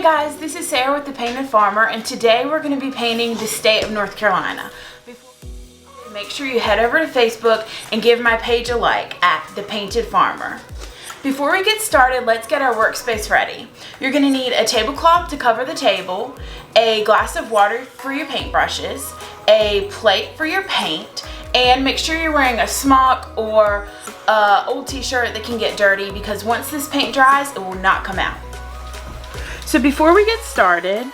Hey guys, this is Sarah with The Painted Farmer, and today we're going to be painting the state of North Carolina. Make sure you head over to Facebook and give my page a like at The Painted Farmer. Before we get started, let's get our workspace ready. You're going to need a tablecloth to cover the table, a glass of water for your paintbrushes, a plate for your paint, and make sure you're wearing a smock or old t-shirt that can get dirty, because once this paint dries, it will not come out. So before we get started,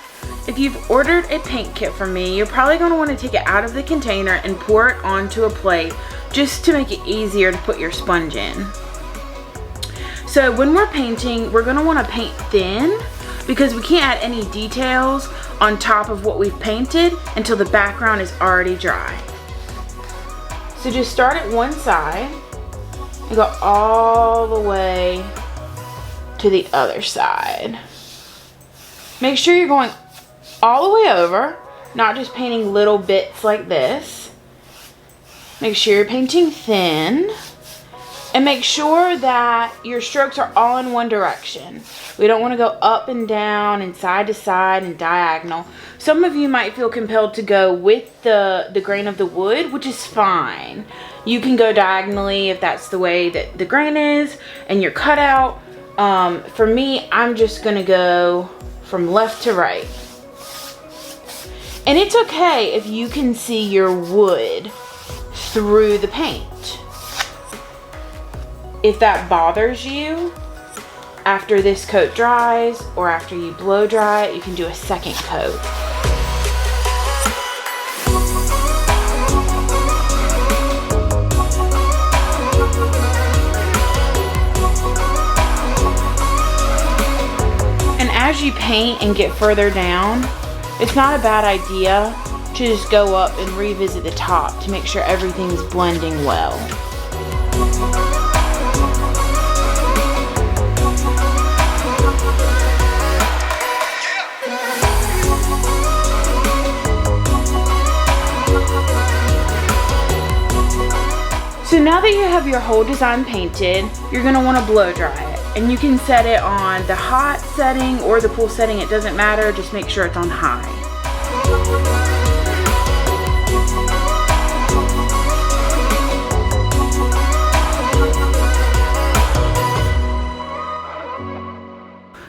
if you've ordered a paint kit from me, you're probably going to want to take it out of the container and pour it onto a plate just to make it easier to put your sponge in. So when we're painting, we're going to want to paint thin because we can't add any details on top of what we've painted until the background is already dry. So just start at one side and go all the way to the other side. Make sure you're going all the way over, not just painting little bits like this. Make sure you're painting thin, and make sure that your strokes are all in one direction. We don't want to go up and down and side to side and diagonal. Some of you might feel compelled to go with the grain of the wood, which is fine. You can go diagonally if that's the way that the grain is and your cutout. For me, I'm just gonna go from left to right. And it's okay if you can see your wood through the paint. If that bothers you, after this coat dries or after you blow dry it, you can do a second coat. And as you paint and get further down, it's not a bad idea to just go up and revisit the top to make sure everything's blending well. So now that you have your whole design painted, you're going to want to blow dry it. And you can set it on the hot setting or the cool setting, it doesn't matter, just make sure it's on high.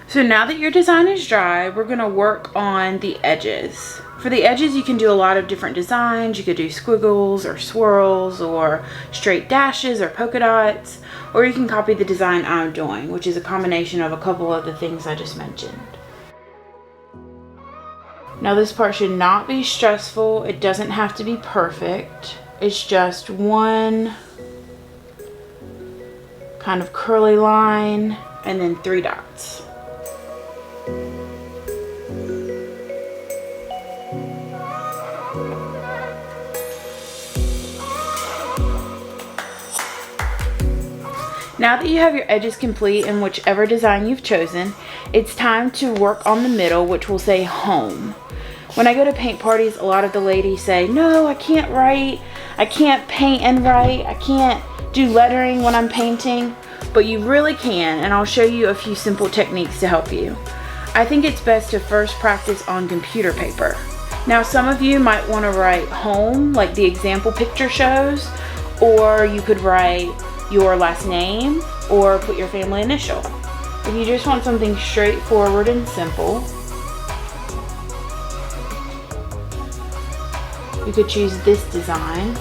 So now that your design is dry, we're going to work on the edges. For the edges, you can do a lot of different designs. You could do squiggles or swirls or straight dashes or polka dots, or you can copy the design I'm doing, which is a combination of a couple of the things I just mentioned. Now this part should not be stressful. It doesn't have to be perfect. It's just one kind of curly line and then 3 dots. Now that you have your edges complete in whichever design you've chosen, it's time to work on the middle, which will say home. When I go to paint parties, a lot of the ladies say, no, I can't write, I can't paint and write, I can't do lettering when I'm painting, but you really can, and I'll show you a few simple techniques to help you. I think it's best to first practice on computer paper. Now some of you might want to write home like the example picture shows, or you could write your last name or put your family initial. If you just want something straightforward and simple, you could choose this design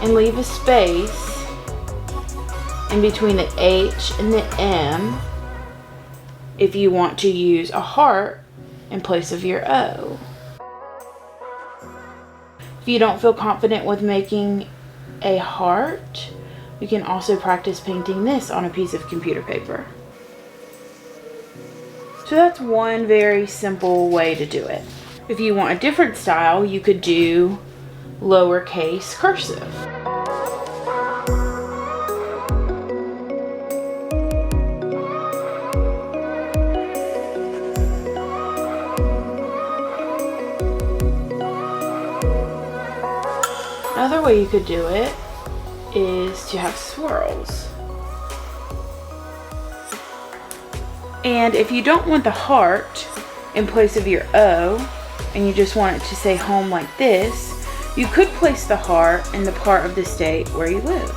and leave a space in between the H and the M if you want to use a heart in place of your O. If you don't feel confident with making a heart, you can also practice painting this on a piece of computer paper. So that's one very simple way to do it. If you want a different style, you could do lowercase cursive. Another way you could do it is to have swirls. And if you don't want the heart in place of your O, and you just want it to say home like this, you could place the heart in the part of the state where you live.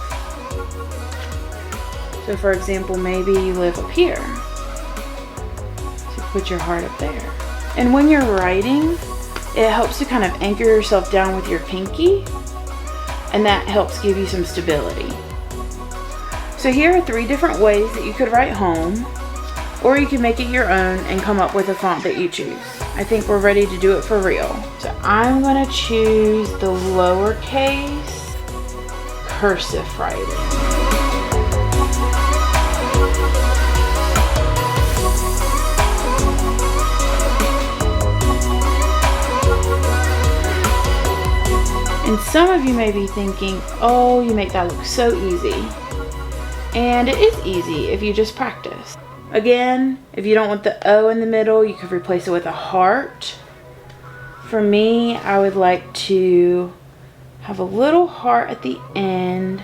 So for example, maybe you live up here. So put your heart up there. And when you're writing, it helps to kind of anchor yourself down with your pinky, and that helps give you some stability. So here are 3 different ways that you could write home, or you can make it your own and come up with a font that you choose. I think we're ready to do it for real. So I'm gonna choose the lowercase cursive writing. And some of you may be thinking, oh, you make that look so easy. And it is easy if you just practice. Again, if you don't want the O in the middle, you could replace it with a heart. For me, I would like to have a little heart at the end.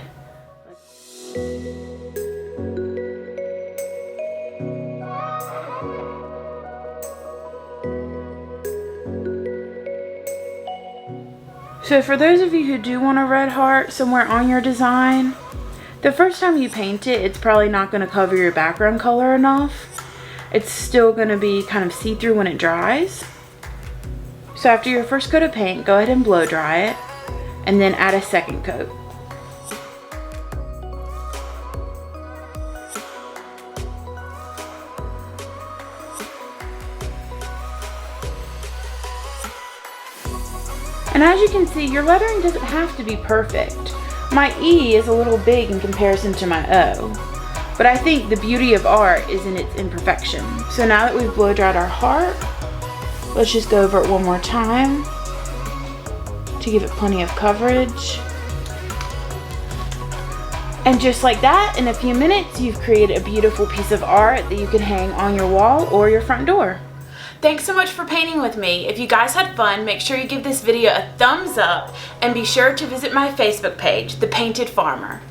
So for those of you who do want a red heart somewhere on your design, the first time you paint it, it's probably not going to cover your background color enough. It's still going to be kind of see-through when it dries. So after your first coat of paint, go ahead and blow dry it, and then add a second coat. And as you can see, your lettering doesn't have to be perfect. My E is a little big in comparison to my O, but I think the beauty of art is in its imperfection. So now that we've blow dried our heart, let's just go over it one more time to give it plenty of coverage. And just like that, in a few minutes, you've created a beautiful piece of art that you can hang on your wall or your front door. Thanks so much for painting with me. If you guys had fun, make sure you give this video a thumbs up and be sure to visit my Facebook page, The Painted Farmer.